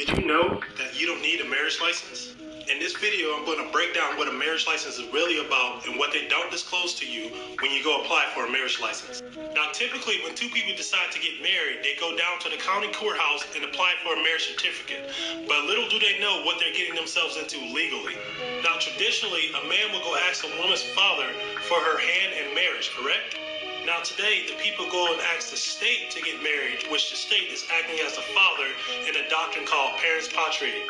Did you know that you don't need a marriage license? In this video, I'm going to break down what a marriage license is really about and what they don't disclose to you when you go apply for a marriage license. Now, typically, when two people decide to get married, they go down to the county courthouse and apply for a marriage certificate. But little do they know what they're getting themselves into legally. Now, traditionally, a man will go ask a woman's father for her hand in marriage, correct? Now today, the people go and ask the state to get married, which the state is acting as the father in a doctrine called parens patriae.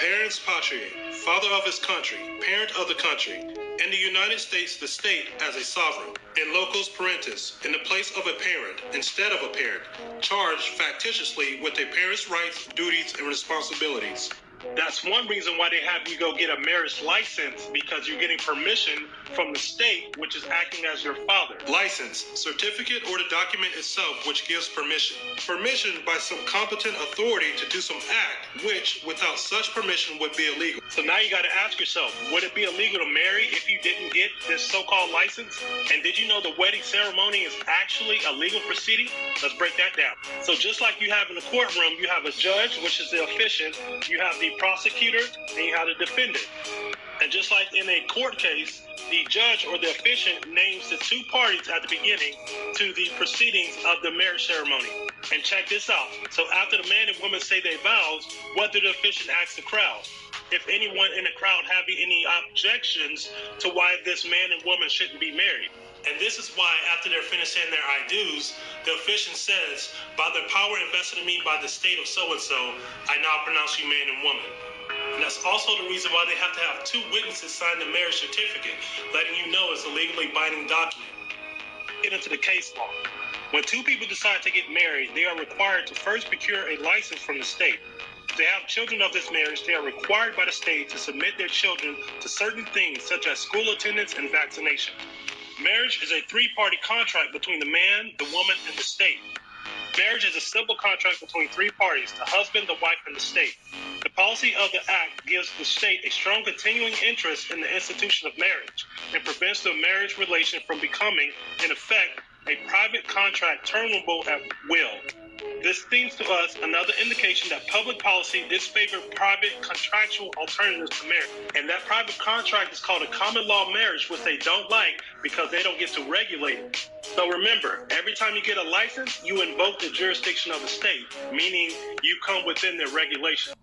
Parens patriae, father of his country, parent of the country. In the United States, the state as a sovereign. In locus parentis, in the place of a parent, instead of a parent, charged factitiously with a parent's rights, duties, and responsibilities. That's one reason why they have you go get a marriage license, because you're getting permission from the state, which is acting as your father. License, certificate, or the document itself, which gives permission. Permission by some competent authority to do some act, which, without such permission, would be illegal. So now you got to ask yourself, would it be illegal to marry if you didn't get this so-called license? And did you know the wedding ceremony is actually a legal proceeding? Let's break that down. So just like you have in the courtroom, you have a judge, which is the officiant, you have the prosecutor, and you have the defendant. And just like in a court case, the judge or the officiant names the two parties at the beginning to the proceedings of the marriage ceremony. And check this out. So after the man and woman say their vows, what did the officiant ask the crowd? If anyone in the crowd have any objections to why this man and woman shouldn't be married. And this is why, after they're finished saying their I do's, the officiant says, by the power invested in me by the state of so-and-so, I now pronounce you man and woman. And that's also the reason why they have to have two witnesses sign the marriage certificate, letting you know it's a legally binding document. Get into the case law. When two people decide to get married, they are required to first procure a license from the state. If they have children of this marriage, they are required by the state to submit their children to certain things such as school attendance and vaccination. Marriage is a three-party contract between the man, the woman, and the state. Marriage is a civil contract between three parties, the husband, the wife, and the state. The policy of the act gives the state a strong continuing interest in the institution of marriage and prevents the marriage relation from becoming, in effect, a private contract terminable at will. This seems to us another indication that public policy disfavors private contractual alternatives to marriage. And that private contract is called a common law marriage, which they don't like because they don't get to regulate it. So remember, every time you get a license, you invoke the jurisdiction of the state, meaning you come within their regulation.